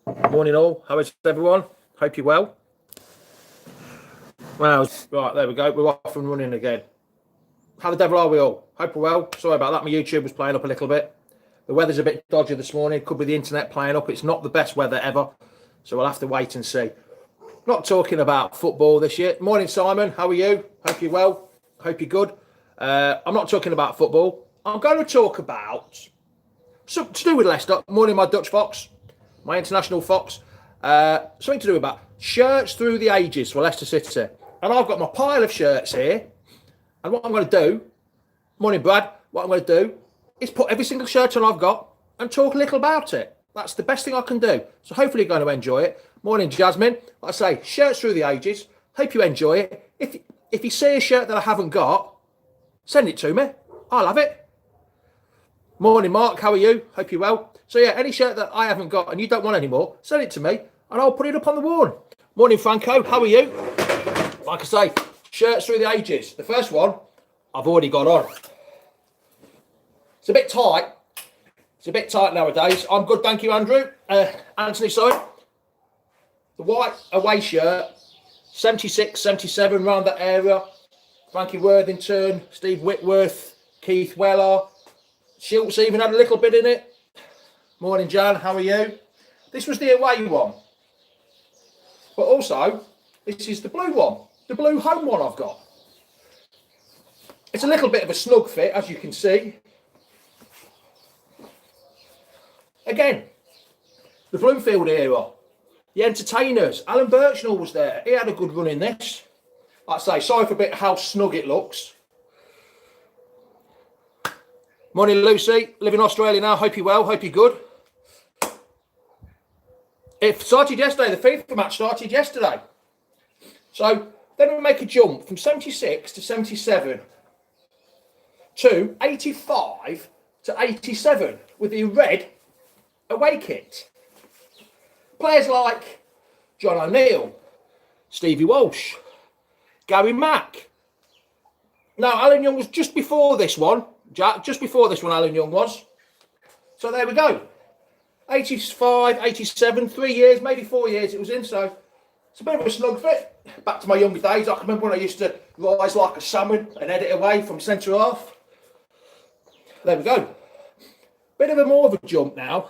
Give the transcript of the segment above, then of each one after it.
Morning all, how is everyone? Hope you're well. Well, right, there we go, we're off and running again. How the devil are we all? Hope we're well. Sorry about that, my YouTube was playing up a little bit. The weather's a bit dodgy this morning, could be the internet playing up. It's not the best weather ever, so we'll have to wait and see. Not talking about football this year. Morning Simon, how are you? Hope you're well, hope you're good. I'm not talking about football. I'm going to talk about something to do with Leicester. Morning my Dutch Fox. My international fox, something to do about shirts through the ages for Leicester City. And I've got my pile of shirts here. And what I'm going to do, morning Brad, what I'm going to do is put every single shirt on I've got and talk a little about it. That's the best thing I can do. So hopefully you're going to enjoy it. Morning Jasmine, like I say, shirts through the ages. Hope you enjoy it. If you see a shirt that I haven't got, send it to me. I'll have it. Morning Mark, how are you? Hope you're well. So yeah, any shirt that I haven't got and you don't want anymore, send it to me and I'll put it up on the wall. Morning Franco, how are you? Like I say, shirts through the ages. The first one, I've already got on. It's a bit tight. It's a bit tight nowadays. I'm good, thank you Andrew. Anthony, sorry. The white away shirt, 76, 77, round that area. Frankie Worthington, Steve Whitworth, Keith Weller. Schultz even had a little bit in it. Morning, Jan. How are you? This was the away one. But also, this is the blue one. The blue home one I've got. It's a little bit of a snug fit, as you can see. Again, the Bloomfield era. The entertainers. Alan Birchnell was there. He had a good run in this. Like I say, sorry for a bit how snug it looks. Morning, Lucy. Live in Australia now. Hope you're well. Hope you're good. It started yesterday. The FIFA match started yesterday. So then we make a jump from 76 to 77 to 85 to 87 with the red away kit. Players like John O'Neill, Stevie Walsh, Gary Mack. Now, Alan Young was just before this one. Jack, just before this one, Alan Young was. So there we go. 85, 87, 3 years, maybe 4 years it was in. So it's a bit of a snug fit. Back to my younger days. I can remember when I used to rise like a salmon and head it away from centre half. There we go. Bit of a more of a jump now.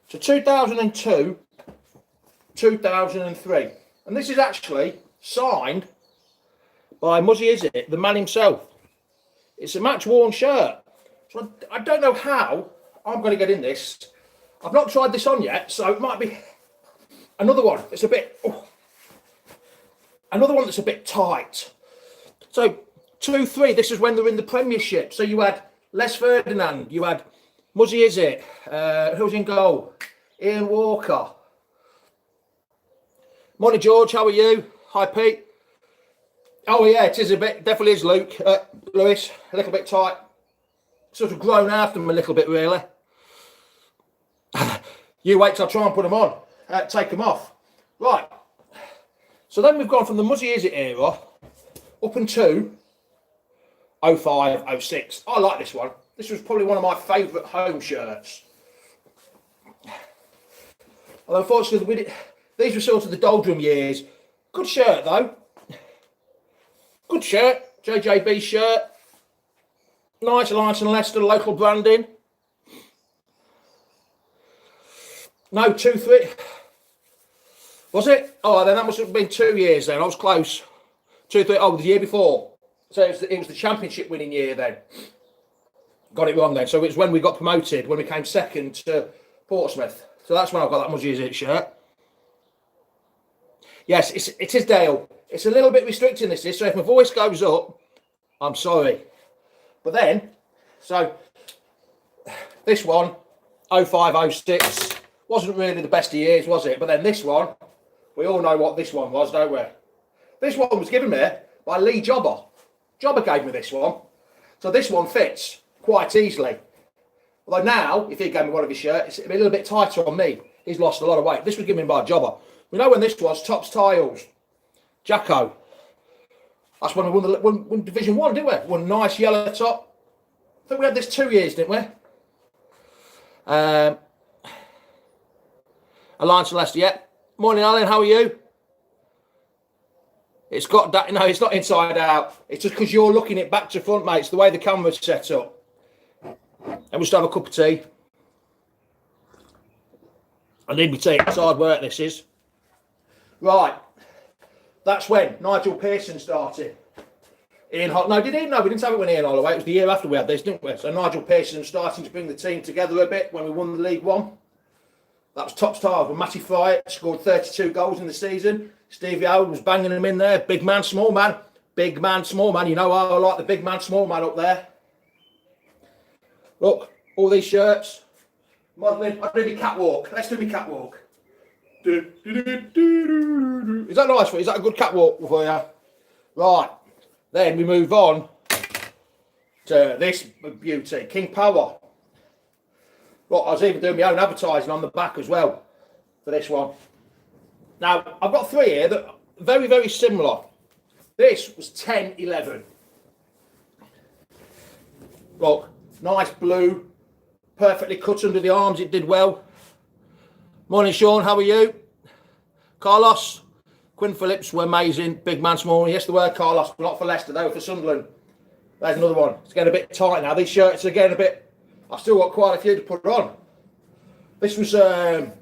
So 2002, 2003. And this is actually signed by Muzzy Izzet, the man himself. It's a match-worn shirt. So I don't know how I'm going to get in this. I've not tried this on yet, so it might be another one. It's a bit... Oh, another one that's a bit tight. So, 2-3, this is when they're in the Premiership. So you had Les Ferdinand, you had Muzzy Izzet, who was in goal? Ian Walker. Morning, George, how are you? Hi, Pete. Oh, yeah, it is a bit, definitely is, Luke. Lewis, a little bit tight. Sort of grown after them a little bit, really. You wait till I try and put them on. Take them off. Right. So then we've gone from the Muzzy Izzet era up until 05, 06. I like this one. This was probably one of my favourite home shirts. Although, unfortunately, these were sort of the doldrum years. Good shirt, though. Good shirt. JJB shirt. Nice Alliance and Leicester local branding. No, 2-3. Was it? Oh, then that must have been 2 years then. I was close. 2-3. Oh, the year before. So it was the championship winning year then. Got it wrong then. So it's when we got promoted, when we came second to Portsmouth. So that's when I got that Muzzy Izzet shirt. Yes, it is Dale. It's a little bit restricting this is, so if my voice goes up, I'm sorry. But then, so this one, 05, 06, wasn't really the best of years, was it? But then this one, we all know what this one was, don't we? This one was given me by Lee Jobber. Jobber gave me this one. So this one fits quite easily. Although now, if he gave me one of his shirts, it's a little bit tighter on me. He's lost a lot of weight. This was given me by Jobber. We know when this was, Tops Tiles. Jacko. That's when we won Division 1, didn't we? Won a nice yellow top. I think we had this 2 years, didn't we? And Alliance of Leicester, yeah. Morning, Alan, how are you? It's got that, no, it's not inside out. It's just because you're looking it back to front, mate. It's the way the camera's set up. And we'll just have a cup of tea. I need my tea. It's hard work, this is. Right. That's when Nigel Pearson started. Ian Holloway. No, did he? No, we didn't have it when Ian Holloway. It was the year after we had this, didn't we? So Nigel Pearson starting to bring the team together a bit when we won the League One. That was top stars with Matty Fryatt, scored 32 goals in the season. Stevie Howard was banging them in there. Big man, small man. Big man, small man. You know how I like the big man, small man up there. Look, all these shirts. Modelling. I'll do my catwalk. Let's do my catwalk. Is that nice for you? Is that a good catwalk for you? Right. Then we move on to this beauty, King Power. Look, I was even doing my own advertising on the back as well for this one. Now, I've got three here that are very, very similar. This was 10-11. Look, nice blue, perfectly cut under the arms. It did well. Morning, Sean. How are you? Carlos. Quinn Phillips were amazing. Big man, small. Yes, they were, Carlos, but not for Leicester. They were for Sunderland. There's another one. It's getting a bit tight now. These shirts are getting a bit... I've still got quite a few to put on. This was 10,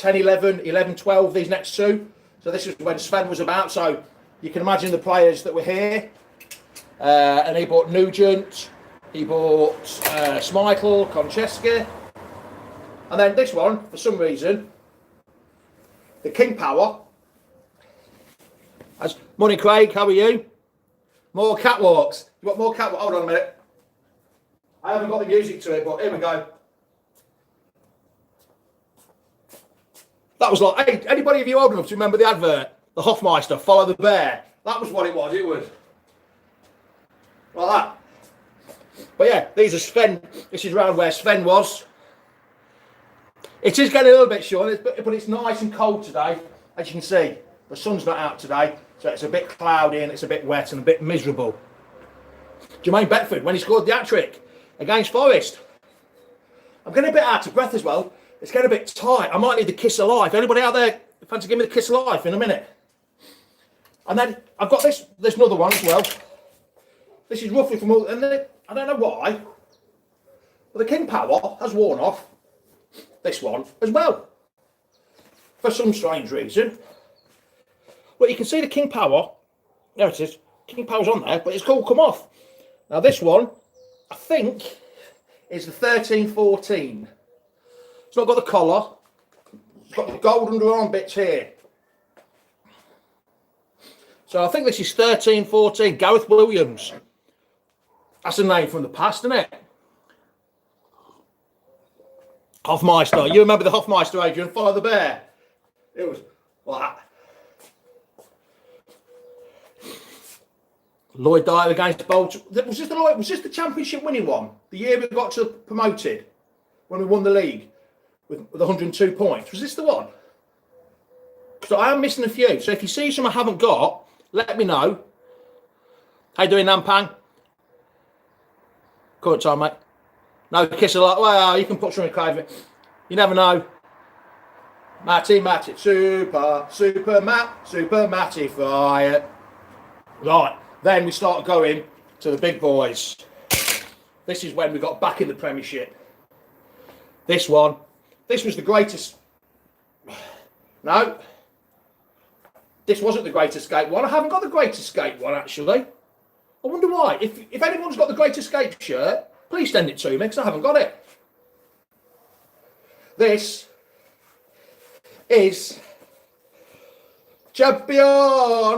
11, 11, 12, these next two. So this is when Sven was about. So you can imagine the players that were here. And he bought Nugent. He bought Schmeichel, Konchesky. And then this one, for some reason, the King Power. Morning, Craig. How are you? More catwalks. You want more catwalks? Hold on a minute. I haven't got the music to it, but here we go. That was like, hey, anybody of you old enough to remember the advert? The Hofmeister, follow the bear. That was what it was. It was like that. But yeah, these are Sven. This is round where Sven was. It is getting a little bit short, but it's nice and cold today, as you can see. The sun's not out today, so it's a bit cloudy and it's a bit wet and a bit miserable. Jermaine Beckford, when he scored the hat-trick against Forest. I'm getting a bit out of breath as well. It's getting a bit tight. I might need the kiss of life. Anybody out there fancy giving me the kiss of life in a minute? And then I've got this another one as well. This is roughly from all, and I don't know why, but the King Power has worn off this one as well. For some strange reason. Well, you can see the King Power. There it is. King Power's on there, but it's all come off. Now this one, I think, is the 13-14. It's not got the collar. It's got the gold underarm bits here. So I think this is 13-14. Gareth Williams. That's a name from the past, isn't it? Hofmeister. You remember the Hofmeister, Adrian? Follow the bear. It was like that. Lloyd Dyer against Bolton. Was this the championship winning one? The year we got to promoted when we won the league with 102 points. Was this the one? Because I am missing a few. So if you see some I haven't got, let me know. How you doing, Nampang? Current time, mate. No kiss a lot. Well, you can put something crazy. You never know. Matty, super Matty Fryatt. Right. Then we start going to the big boys. This is when we got back in the Premiership. This one. This was the greatest. No. This wasn't the Great Escape one. I haven't got the Great Escape one, actually. I wonder why. If anyone's got the Great Escape shirt, please send it to me, because I haven't got it. This is Champions,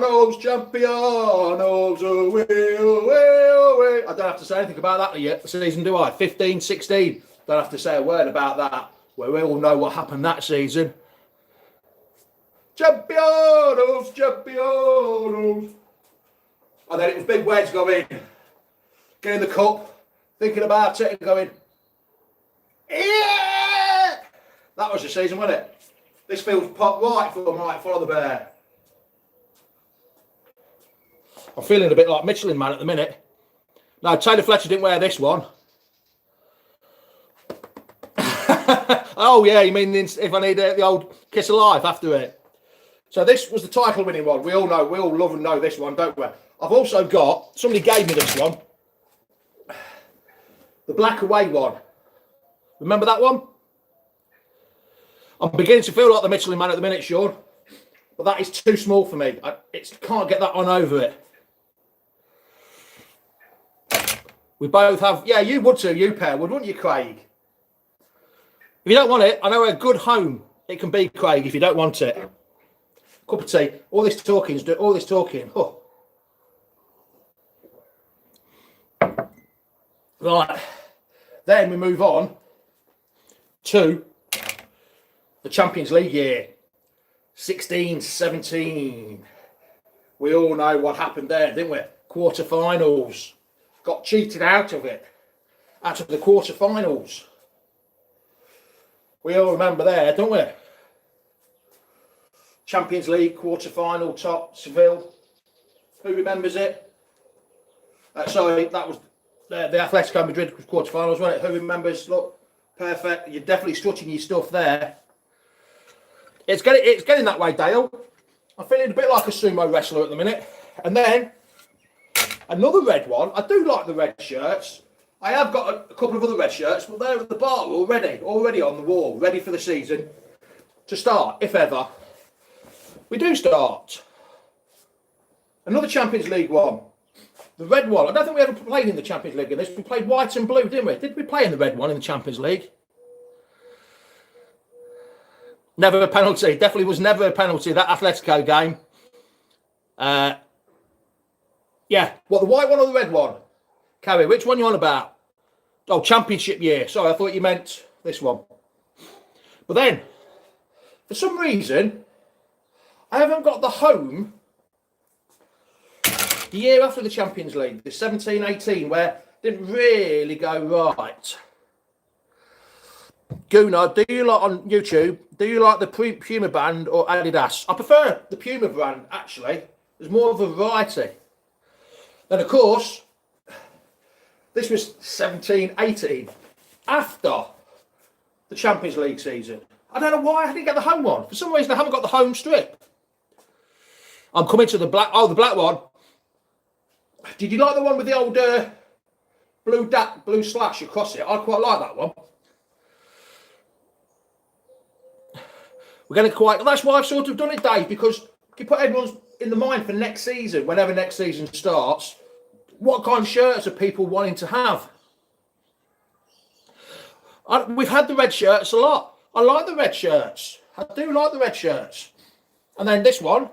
away. I don't have to say anything about that yet. The season, do I? 15, 16. Don't have to say a word about that. Well, we all know what happened that season. Champions. And then it was big Wedge going, getting the cup, thinking about it and going, yeah! That was the season, wasn't it? This feels pop right for Mike, follow the bear. I'm feeling a bit like Michelin Man at the minute. No, Taylor Fletcher didn't wear this one. I Oh, yeah, you mean if I need the old kiss of life after it. So this was the title winning one. We all know, we all love and know this one, don't we? I've also got, somebody gave me this one. The black away one. Remember that one? I'm beginning to feel like the Michelin man at the minute, Sean. But that is too small for me. I can't get that on over it. We both have... Yeah, you would too, you pair would, wouldn't you, Craig? If you don't want it, I know a good home it can be, Craig, if you don't want it. Cup of tea. All this talking. Oh. Right. Then we move on to the Champions League year. 16-17. We all know what happened there, didn't we? Quarter-finals. Got cheated out of it. Out of the quarter-finals. We all remember there, don't we? Champions League quarter-final top, Seville. Who remembers it? Sorry, that was the Atletico Madrid quarter-finals, wasn't it? Who remembers? Look, perfect. You're definitely strutting your stuff there. It's getting that way, Dale. I'm feeling a bit like a sumo wrestler at the minute. And then, another red one. I do like the red shirts. I have got a couple of other red shirts, but they're at the bar already on the wall, ready for the season to start, if ever. We do start. Another Champions League one. The red one. I don't think we ever played in the Champions League in this. We played white and blue, didn't we? Did we play in the red one in the Champions League? Never a penalty. Definitely was never a penalty, that Atletico game. Yeah. What, the white one or the red one? Carrie, which one you on about? Oh, Championship year. Sorry, I thought you meant this one. But then, for some reason, I haven't got the home the year after the Champions League, the 17-18, where it didn't really go right. Gunnar, do you like on YouTube, do you like the Puma brand or Adidas? I prefer the Puma brand, actually. There's more variety. Then, of course, this was 17-18, after the Champions League season. I don't know why I didn't get the home one. For some reason, I haven't got the home strip. I'm coming to the black. Oh, the black one. Did you like the one with the old blue slash across it? I quite like that one. We're going to quite... That's why I've sort of done it, Dave, because you put everyone's in the mind for next season, whenever next season starts, what kind of shirts are people wanting to have? We've had the red shirts a lot. I like the red shirts. I do like the red shirts. And then this one,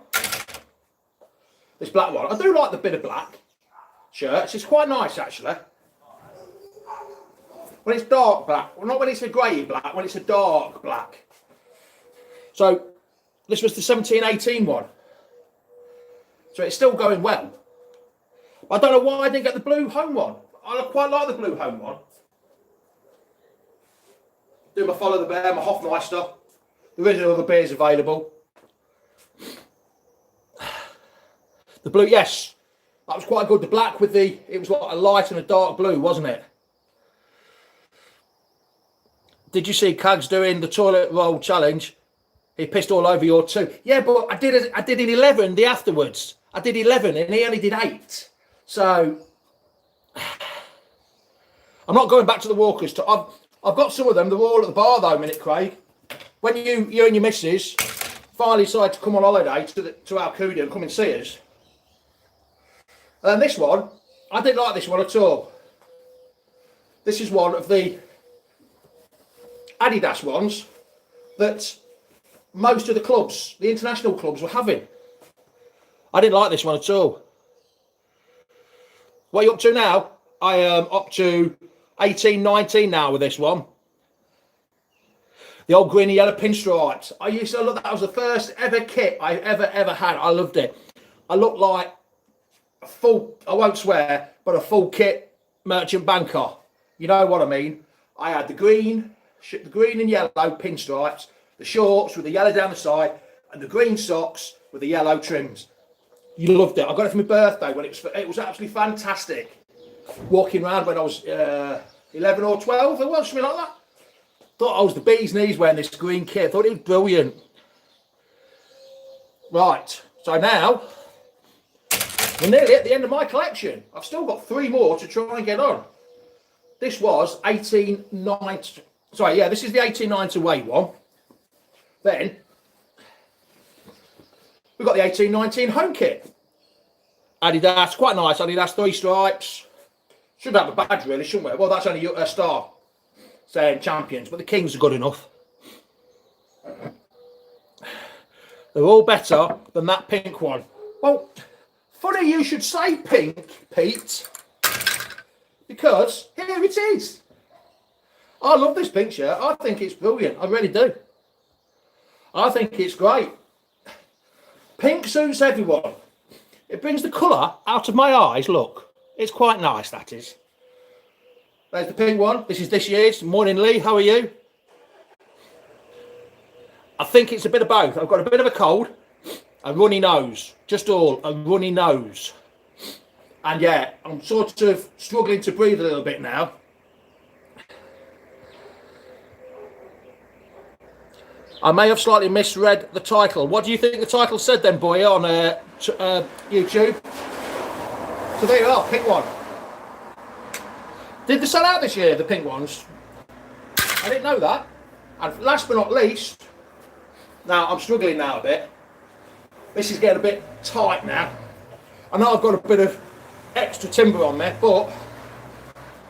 this black one. I do like the bit of black shirts. It's quite nice, actually. When it's dark black. Well, not when it's a grey black, when it's a dark black. So, this was the 17-18 one. So it's still going well. I don't know why I didn't get the blue home one. I quite like the blue home one. Do my Follow the Bear, my Hofmeister. There is other beers available. The blue, yes. That was quite good. The black with the... It was like a light and a dark blue, wasn't it? Did you see Cags doing the toilet roll challenge? He pissed all over your two. Yeah, but I did in 11 the afterwards. I did 11 and he only did 8. So, I'm not going back to the walkers. I've got some of them. They're all at the bar though, minute, Craig. When you and your missus finally decide to come on holiday to Alcudia and come and see us. And then this one, I didn't like this one at all. This is one of the Adidas ones that most of the clubs, the international clubs, were having. I didn't like this one at all. What are you up to now? I am up to 18, 19 now with this one. The old green and yellow pinstripes. I used to look, that was the first ever kit I ever had. I loved it. I looked like a full, I won't swear, but a full kit merchant banker. You know what I mean? I had the green and yellow pinstripes, the shorts with the yellow down the side, and the green socks with the yellow trims. You loved it. I got it for my birthday when it was absolutely fantastic. Walking around when I was 11 or 12, it was something like that. Thought I was the bee's knees wearing this green kit. Thought it was brilliant. Right, so now we're nearly at the end of my collection. I've still got 3 more to try and get on. This was 1890. Sorry, yeah, this is the 1890 away one. Then we've got the 1819 home kit. Adidas, quite nice. Adidas 3 stripes. Should have a badge really, shouldn't we? Well, that's only a star saying champions, but the Kings are good enough. They're all better than that pink one. Well, funny you should say pink, Pete, because here it is. I love this pink shirt. I think it's brilliant. I really do. I think it's great. Pink suits everyone. It brings the colour out of my eyes. Look, it's quite nice, that is. There's the pink one. This is this year's. Morning, Lee. How are you? I think it's a bit of both. I've got a bit of a cold, a runny nose. Just all, a runny nose. And yeah, I'm sort of struggling to breathe a little bit now. I may have slightly misread the title. What do you think the title said then, boy, on YouTube? So there you are, pink one. Did they sell out this year, the pink ones? I didn't know that. And last but not least, now I'm struggling now a bit. This is getting a bit tight now. I know I've got a bit of extra timber on there, but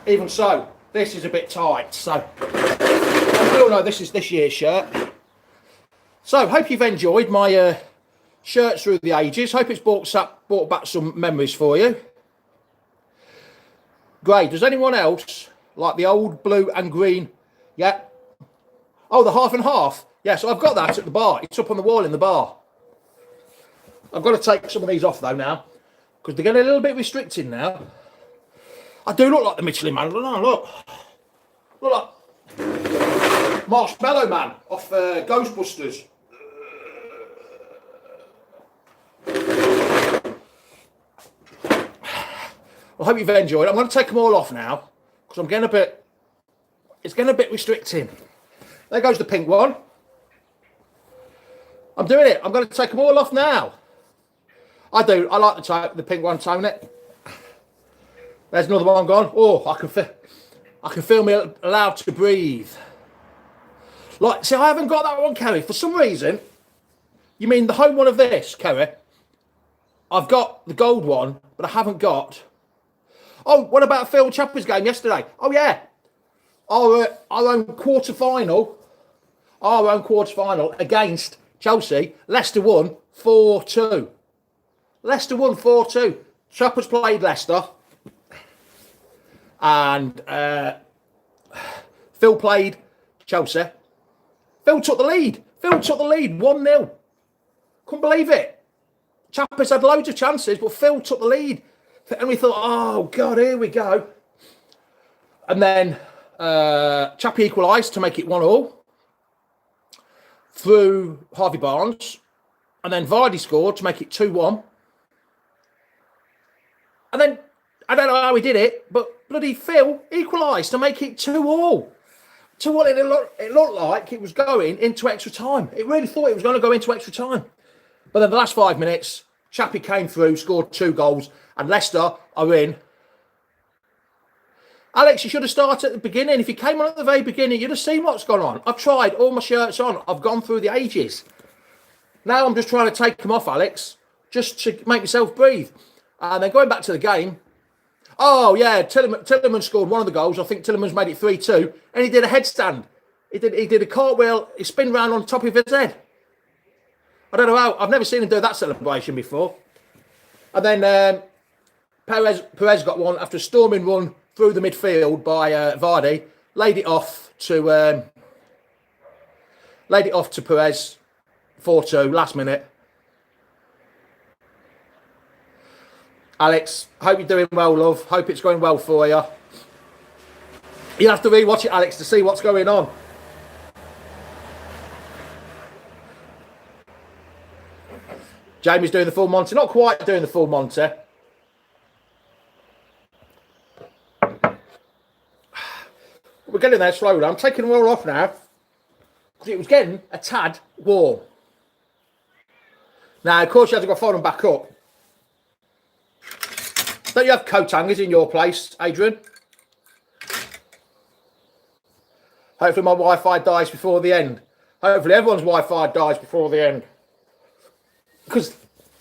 even so, this is a bit tight. So we all know this is this year's shirt. So, hope you've enjoyed my shirts through the ages. Hope it's brought back some memories for you. Great. Does anyone else like the old blue and green? Yeah. Oh, the half and half. Yeah, so I've got that at the bar. It's up on the wall in the bar. I've got to take some of these off, though, now, because they're getting a little bit restricted now. I do look like the Michelin Man. Look. Look like Marshmallow Man off Ghostbusters. I hope you've enjoyed. I'm going to take them all off now because I'm getting a bit. It's getting a bit restricting. There goes the pink one. I'm doing it. I'm going to take them all off now. I do. I like the pink one, Tony. There's another one gone. Oh, I can feel me allowed to breathe. Like, see, I haven't got that one, Kerry. For some reason, you mean the home one of this, Kerry? I've got the gold one, but I haven't got. Oh, what about Phil Chapper's game yesterday? Oh, yeah. Our own quarter-final. Our own quarter-final against Chelsea. Leicester won 4-2. Leicester won 4-2. Chapper's played Leicester. And Phil played Chelsea. Phil took the lead. 1-0. Couldn't believe it. Chapper's had loads of chances, but Phil took the lead. And we thought, oh, God, here we go. And then Chappie equalised to make it 1-1 through Harvey Barnes. And then Vardy scored to make it 2-1. And then, I don't know how he did it, but bloody Phil equalised to make it 2-2. 2-1, it looked like it was going into extra time. It really thought it was going to go into extra time. But then the last 5 minutes, Chappie came through, scored 2 goals, and Leicester are in. Alex, you should have started at the beginning. If you came on at the very beginning, you'd have seen what's gone on. I've tried all my shirts on. I've gone through the ages. Now I'm just trying to take them off, Alex, just to make myself breathe. And then going back to the game. Oh, yeah, Tillerman scored one of the goals. I think Tillerman's made it 3-2. And he did a headstand. He did a cartwheel. He spun round on top of his head. I don't know how. I've never seen him do that celebration before. And then Perez got one after a storming run through the midfield by Vardy. Laid it off to Perez. 4-2, last minute. Alex, hope you're doing well, love. Hope it's going well for you. You'll have to rewatch it, Alex, to see what's going on. Jamie's doing the full Monty. Not quite doing the full Monty. We're getting there slowly. I'm taking them all off now because it was getting a tad warm. Now, of course, you have to go fold them back up. Don't you have coat hangers in your place, Adrian? Hopefully my Wi-Fi dies before the end. Hopefully everyone's Wi-Fi dies before the end. Because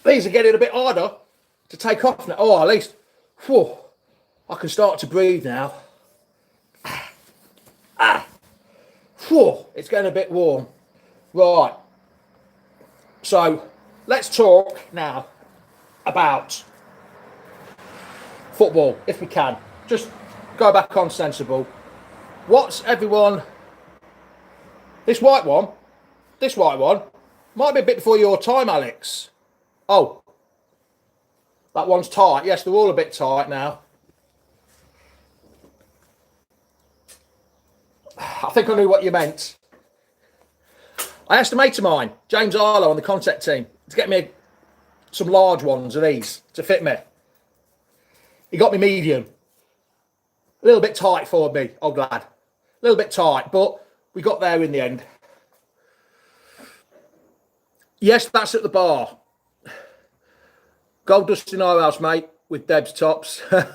these are getting a bit harder to take off now. Oh, at least, whew, I can start to breathe now. Whew, it's getting a bit warm. Right. So, let's talk now about football, if we can. Just go back on sensible. What's everyone... This white one might be a bit before your time, Alex. Oh, that one's tight. Yes, they're all a bit tight now. I think I knew what you meant. I asked a mate of mine, James Arlo, on the contact team, to get me some large ones of these to fit me. He got me medium. A little bit tight for me, old lad. A little bit tight, but we got there in the end. Yes, that's at the bar. Gold dust in our house, mate, with Deb's tops. But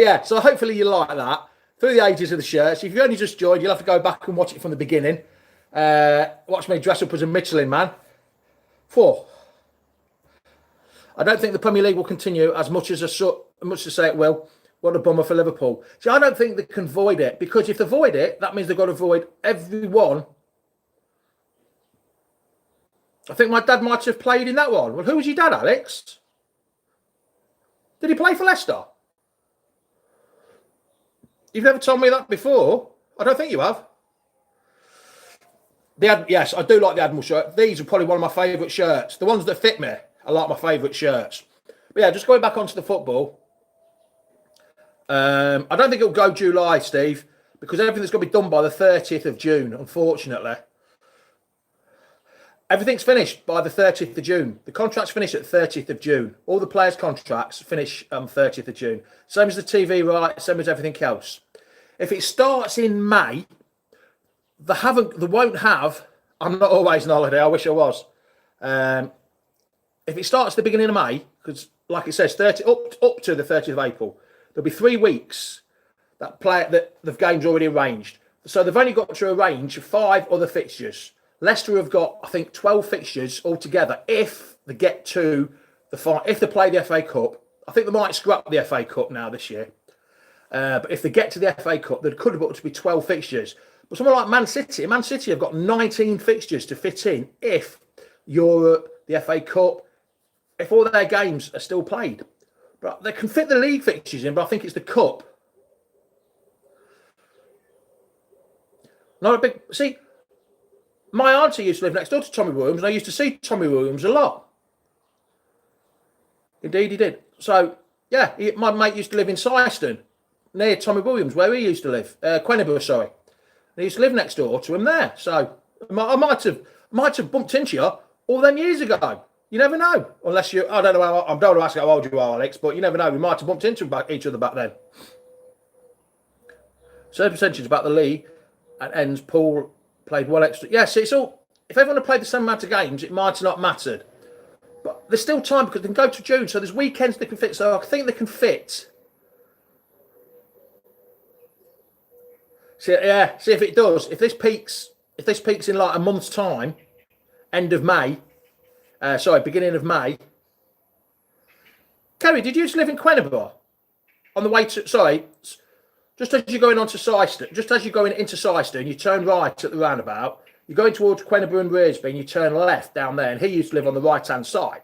yeah, so hopefully you like that. Through the ages of the shirts. If you've only just joined, you'll have to go back and watch it from the beginning. Watch me dress up as a Michelin man. 4. I don't think the Premier League will continue as much as say it will. What a bummer for Liverpool. See, I don't think they can void it, because if they void it, that means they've got to void everyone. I think my dad might have played in that one. Well, who was your dad, Alex? Did he play for Leicester? You've never told me that before. I don't think you have. Yes, I do like the Admiral shirt. These are probably one of my favourite shirts. The ones that fit me are like my favourite shirts. But yeah, just going back onto the football. I don't think it'll go July, Steve, because everything's got to be done by the 30th of June, unfortunately. Everything's finished by the 30th of June. The contracts finish at 30th of June. All the players' contracts finish on 30th of June. Same as the TV rights, same as everything else. If it starts in May, they won't have... I'm not always on holiday. I wish I was. If it starts at the beginning of May, because like it says, up to the 30th of April, there'll be 3 weeks that the game's already arranged. So they've only got to arrange 5 other fixtures. Leicester have got, I think, 12 fixtures altogether if they get to the final. If they play the FA Cup. I think they might scrap the FA Cup now this year. But if they get to the FA Cup, there could have got to be 12 fixtures. But someone like Man City have got 19 fixtures to fit in if Europe, the FA Cup, if all their games are still played. But they can fit the league fixtures in, but I think it's the Cup. Not a big... See, my auntie used to live next door to Tommy Williams, and I used to see Tommy Williams a lot. Indeed, he did. So, yeah, my mate used to live in Syston, near Tommy Williams, where he used to live. Quenibur, sorry. And he used to live next door to him there. So, I might have bumped into you all them years ago. You never know. Unless you... I don't know. I don't want to ask how old you are, Alex, but you never know. We might have bumped into each other back then. Certain percentage about the league and ends. Paul played 1 extra. Yes, it's all... If everyone had played the same amount of games, it might have not mattered. But there's still time because they can go to June, so there's weekends they can fit. So I think they can fit. See if it does. If this peaks in like a month's time, end of May, beginning of May. Kerry, did you used to live in Quenibur? On the way to... just as you're going onto Syston, just as you're going into Syston, you turn right at the roundabout. You're going towards Quenibur and Rearsby, and you turn left down there, and he used to live on the right-hand side.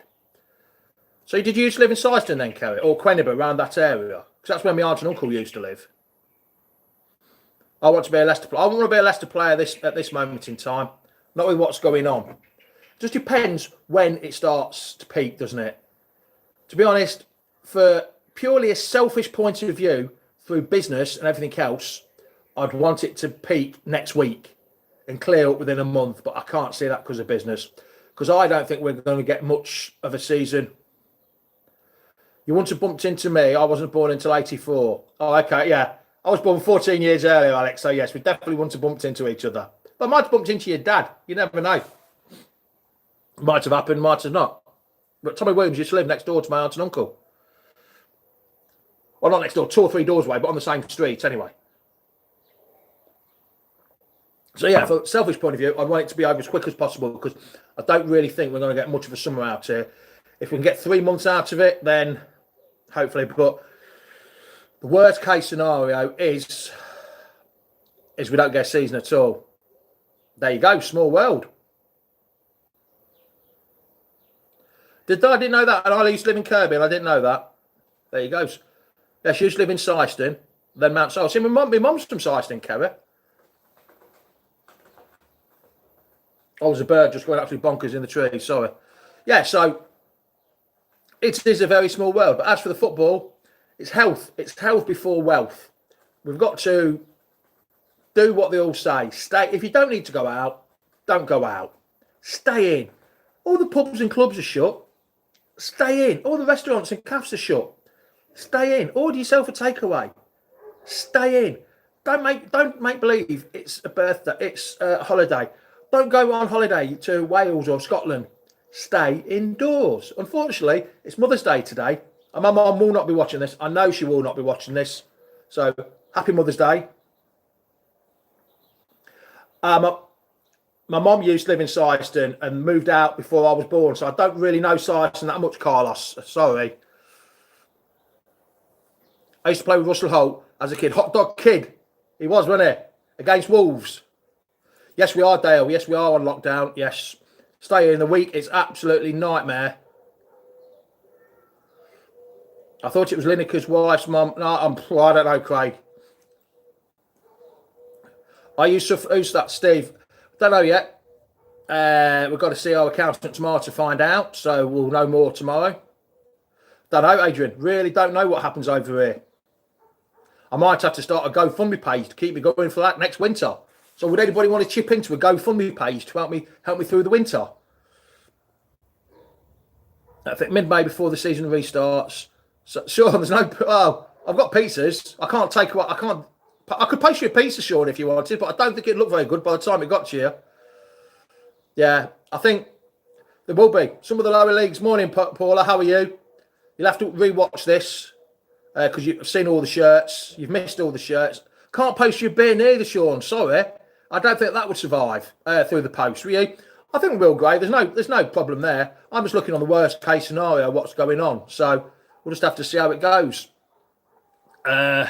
So did you used to live in Syston then, Kerry? Or Quenibur, around that area? Because that's where my aunt and uncle used to live. I want to be a Leicester player. I want to be a Leicester player at this moment in time. Not with what's going on. It just depends when it starts to peak, doesn't it? To be honest, for purely a selfish point of view, through business and everything else, I'd want it to peak next week and clear up within a month. But I can't see that because of business. Because I don't think we're going to get much of a season. You wouldn't have bumped into me. I wasn't born until 84. Oh, okay, yeah. I was born 14 years earlier, Alex. So, yes, we definitely wouldn't have bumped into each other. But I might have bumped into your dad. You never know. Might have happened, might have not. But Tommy Williams used to live next door to my aunt and uncle. Well, not next door, 2 or 3 doors away, but on the same street anyway. So, yeah, from a selfish point of view, I want it to be over as quick as possible because I don't really think we're going to get much of a summer out here. If we can get 3 months out of it, then hopefully. But the worst case scenario is we don't get a season at all. There you go, small world. I didn't know that. And I used to live in Kirby and I didn't know that. There you go. Yeah, she used to live in Syston, then Mount Sol. See, my mum's from Syston, Kerry. Oh, there's a bird just going absolutely bonkers in the tree. Sorry. Yeah, so it is a very small world. But as for the football, it's health. It's health before wealth. We've got to do what they all say. Stay. If you don't need to go out, don't go out. Stay in. All the pubs and clubs are shut. Stay in. All the restaurants and cafes are shut. Stay in. Order yourself a takeaway. Stay in. Don't make believe it's a birthday. It's a holiday. Don't go on holiday to Wales or Scotland. Stay indoors. Unfortunately, it's Mother's Day today. And my mum will not be watching this. I know she will not be watching this. So, happy Mother's Day. My mum used to live in Syston and moved out before I was born. So, I don't really know Syston that much, Carlos. Sorry. I used to play with Russell Holt as a kid. Hot dog kid. He was, wasn't he? Against Wolves. Yes, we are, Dale. Yes, we are on lockdown. Yes. Stay in the week. It's absolutely nightmare. I thought it was Lineker's wife's mum. No, I don't know, Craig. Who's that, Steve? Don't know yet. We've got to see our accountant tomorrow to find out. So we'll know more tomorrow. Don't know, Adrian. Really don't know what happens over here. I might have to start a GoFundMe page to keep me going for that next winter. So would anybody want to chip into a GoFundMe page to help me through the winter? I think mid-May before the season restarts. So, Sean, there's no... Oh, I've got pizzas. I can't take... I could post you a pizza, Sean, if you wanted, but I don't think it'd look very good by the time it got to you. Yeah, I think there will be. Some of the lower leagues. Morning, Paula. How are you? You'll have to rewatch this because you've seen all the shirts. You've missed all the shirts. Can't post you a beer neither, Sean. Sorry. I don't think that would survive through the post, will you? I think we will, Gray. There's no problem there. I'm just looking on the worst case scenario, what's going on. So we'll just have to see how it goes. Dan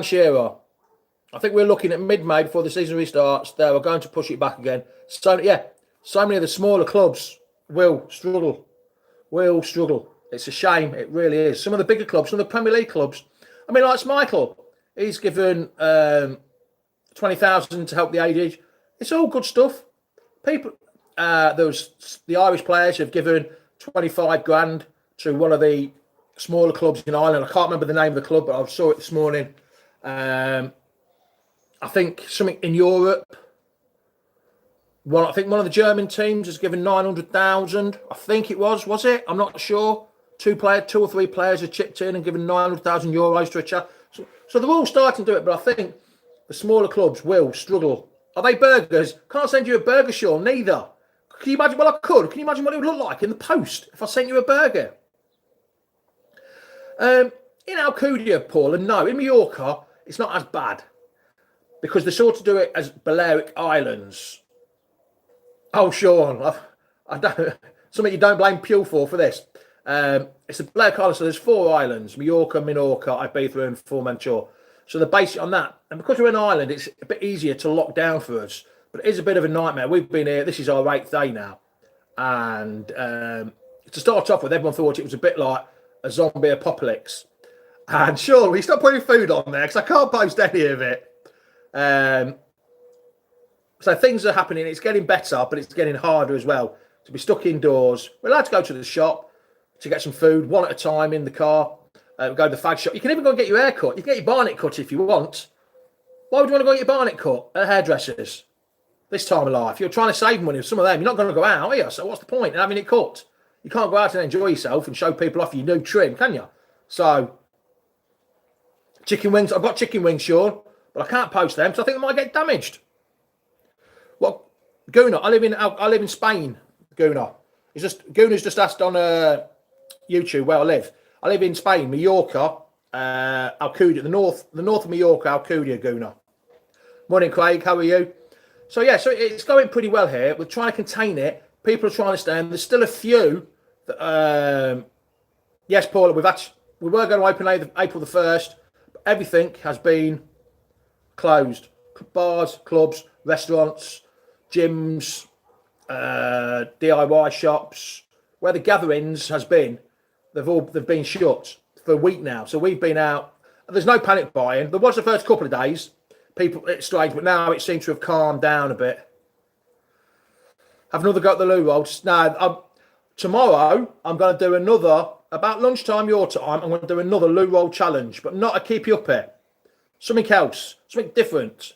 Shearer. I think we're looking at mid-May before the season restarts. They are going to push it back again. So many of the smaller clubs will struggle. It's a shame. It really is. Some of the bigger clubs, some of the Premier League clubs. I mean, like Michael, he's given 20,000 to help the aged. It's all good stuff. People, the Irish players have given 25 grand to one of the smaller clubs in Ireland. I can't remember the name of the club, but I saw it this morning. I think something in Europe. I think one of the German teams has given 900,000. I think it was it? I'm not sure. 2 or 3 players have chipped in and given 900,000 euros to a chat. So they're all starting to do it, but I think the smaller clubs will struggle. Are they burgers? Can't send you a burger, Sean. Neither. Can you imagine? Well, I could. Can you imagine what it would look like in the post if I sent you a burger? In Alcudia, Paul, and no, in Mallorca, it's not as bad because they sort of do it as Balearic Islands. Oh, Sean, I don't. Something you don't blame Pew for this. It's the Balearic Islands, so there's 4 islands: Mallorca, Minorca, Ibiza, and Formentor. So they're based on that. And because we're an island, it's a bit easier to lock down for us. But it is a bit of a nightmare. We've been here. This is our 8th day now. And to start off with, everyone thought it was a bit like a zombie apocalypse. And sure, we stop putting food on there because I can't post any of it. So things are happening. It's getting better, but it's getting harder as well. To be stuck indoors. We're allowed to go to the shop to get some food, one at a time in the car. Go to the fag shop. You can even go and get your hair cut. You can get your barnet cut if you want. Why would you want to go get your barnet cut at hairdressers this time of life? You're trying to save money with some of them. You're not going to go out, are you? So what's the point in having it cut? You can't go out and enjoy yourself and show people off your new trim, can you? So Chicken wings. I've got chicken wings, Sean, but I can't post them because I think they might get damaged. Well, Guna, I live in Spain. Guna, Guna's just asked on YouTube where I live. I live in Spain, Mallorca, Alcudia, the north of Mallorca, Alcudia, Guna. Morning, Craig. How are you? So yeah, so it's going pretty well here. We're trying to contain it. People are trying to stand. There's still a few. Yes, Paula, we were going to open April the 1st, but everything has been closed. Bars, clubs, restaurants, gyms, DIY shops, where the gatherings has been, they've been shut for a week now. So we've been out. There's no panic buying. There was the first couple of days. It's strange, but now it seems to have calmed down a bit. Have another go at the loo rolls. Now, tomorrow I'm going to do another, about lunchtime your time, I'm going to do another loo roll challenge, but not to keep you up here. Something else, something different.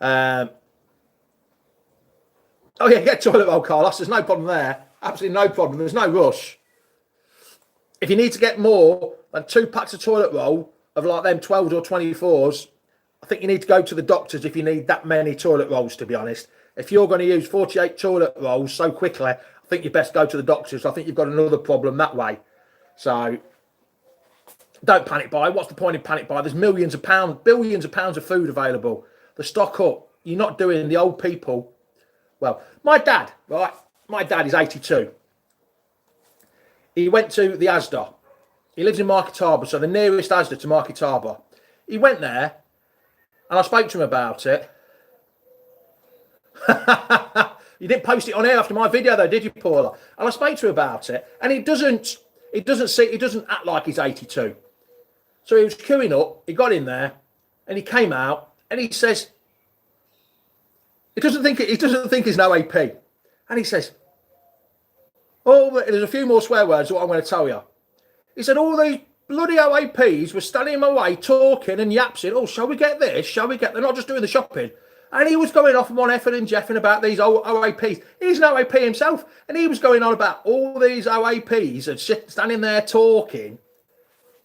Oh yeah, get toilet roll, Carlos. There's no problem there. Absolutely no problem. There's no rush. If you need to get more than 2 packs of toilet roll of like them 12s or 24s, I think you need to go to the doctors if you need that many toilet rolls, to be honest. If you're going to use 48 toilet rolls so quickly, I think you best go to the doctors. I think you've got another problem that way. So don't panic buy. What's the point in panic buy? There's millions of pounds, billions of pounds of food available. The stock up. You're not doing the old people. Well, my dad, right? My dad is 82. He went to the Asda. He lives in Market Harbour, so the nearest Asda to Market Harbour. He went there, and I spoke to him about it. You didn't post it on air after my video, though, did you, Paula? And I spoke to him about it, and he doesn't act like he's 82. So he was queuing up. He got in there, and he came out, and he says, he doesn't think he's no AP, and he says, "Oh, there's a few more swear words. What I'm going to tell you." He said, "All these bloody OAPs were standing in my way, talking and yapsing. Oh, shall we get this? Shall we get?" They're not just doing the shopping. And he was going off on effing and jeffing about these OAPs. He's an OAP himself, and he was going on about all these OAPs and standing there talking,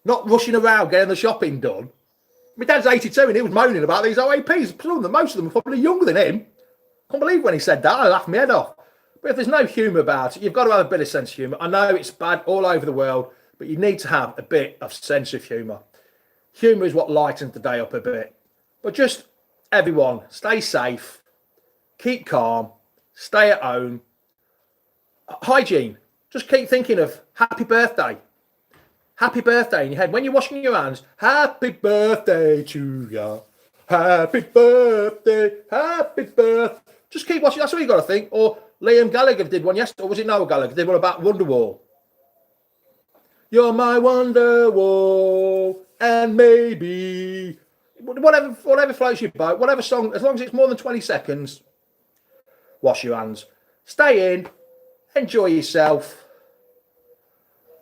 not rushing around getting the shopping done. My dad's 82, and he was moaning about these OAPs. Most of them were probably younger than him. I can't believe when he said that. I laughed my head off. But if there's no humour about it, you've got to have a bit of sense of humour. I know it's bad all over the world, but you need to have a bit of sense of humour. Humour is what lightens the day up a bit. But just everyone, stay safe, keep calm, stay at home. Hygiene. Just keep thinking of happy birthday. Happy birthday in your head. When you're washing your hands, happy birthday to you. Happy birthday, happy birthday. Just keep watching. That's what you got to think. Or Liam Gallagher did one yesterday. Or was it Noel Gallagher? Did one about Wonderwall. You're my Wonderwall, and maybe whatever floats your boat, whatever song, as long as it's more than 20 seconds. Wash your hands. Stay in. Enjoy yourself.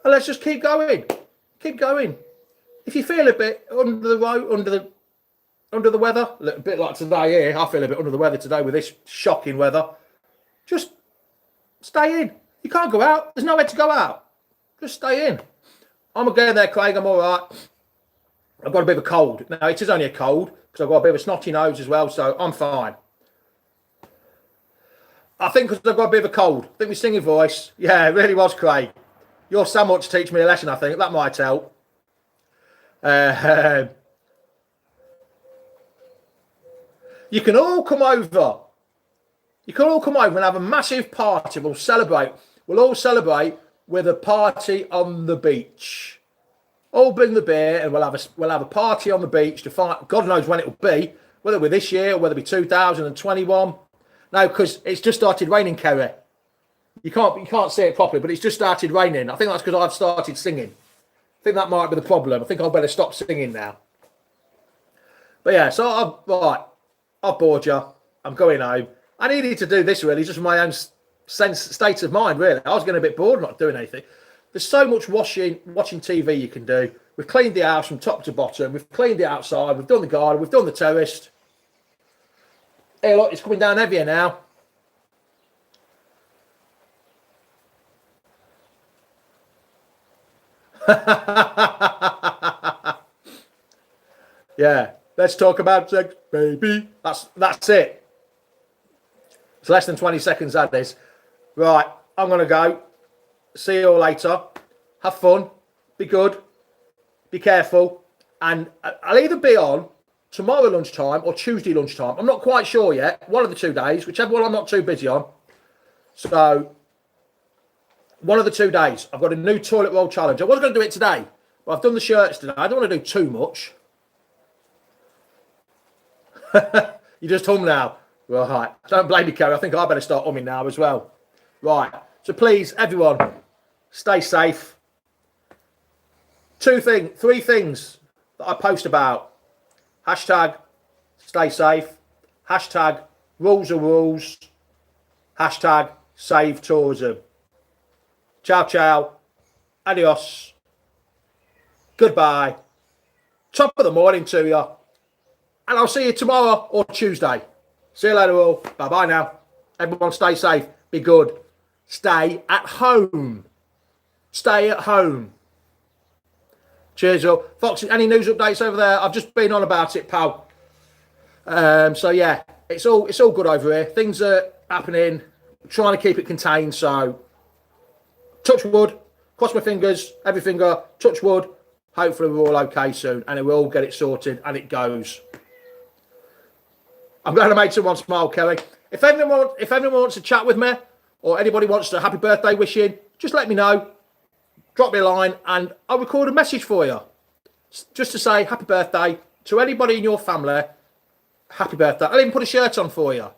And let's just keep going. Keep going. If you feel a bit under the weather, a little bit like today here, I feel a bit under the weather today with this shocking weather. Just stay in. You can't go out. There's nowhere to go out. Just stay in. I'm going there, Craig. I'm all right. I've got a bit of a cold. Now, it is only a cold because I've got a bit of a snotty nose as well, so I'm fine. I think because I've got a bit of a cold. I think my singing voice, yeah, it really was, Craig. You're someone to teach me a lesson, I think. That might help. You can all come over. You can all come over and have a massive party. We'll celebrate. We'll all celebrate with a party on the beach. All bring the beer and we'll have a party on the beach to find. God knows when it will be. Whether it be this year or whether it be 2021. No, because it's just started raining, Kerry. You can't see it properly, but it's just started raining. I think that's because I've started singing. I think that might be the problem. I think I'll better stop singing now. But yeah, so I've bored you. I'm going home. I needed to do this really just for my own state of mind, really. I was getting a bit bored not doing anything. There's so much watching TV you can do. We've cleaned the house from top to bottom. We've cleaned the outside. We've done the garden. We've done the terrace. Hey, look, it's coming down heavier now. Yeah. Let's talk about sex, baby. That's it. It's less than 20 seconds, that is. Right. I'm going to go. See you all later. Have fun. Be good. Be careful. And I'll either be on tomorrow lunchtime or Tuesday lunchtime. I'm not quite sure yet. One of the 2 days, whichever one I'm not too busy on. So, one of the 2 days. I've got a new toilet roll challenge. I was going to do it today, but I've done the shirts today. I don't want to do too much. You just hum now. Right. Don't blame me, Kerry. I think I better start humming now as well. Right. So please, everyone, stay safe. 3 things that I post about. Hashtag stay safe. Hashtag rules are rules. Hashtag save tourism. Ciao, ciao. Adios. Goodbye. Top of the morning to you. And I'll see you tomorrow or Tuesday. See you later all. Bye-bye now. Everyone stay safe. Be good. Stay at home. Stay at home. Cheers all. Foxy, any news updates over there? I've just been on about it, pal. So yeah, it's all good over here. Things are happening. Trying to keep it contained. So touch wood. Cross my fingers. Every finger. Touch wood. Hopefully we're all okay soon. And we'll all get it sorted. And it goes. I'm going to make someone smile, Kelly. If anyone wants to chat with me or anybody wants to happy birthday wishing, just let me know. Drop me a line and I'll record a message for you. Just to say happy birthday to anybody in your family. Happy birthday. I'll even put a shirt on for you.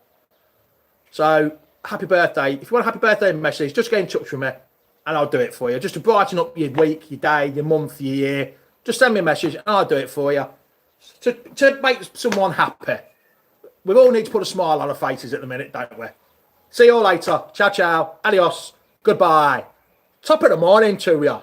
So, happy birthday. If you want a happy birthday message, just get in touch with me and I'll do it for you. Just to brighten up your week, your day, your month, your year. Just send me a message and I'll do it for you. To make someone happy. We all need to put a smile on our faces at the minute, don't we? See you all later. Ciao, ciao. Adios. Goodbye. Top of the morning to you.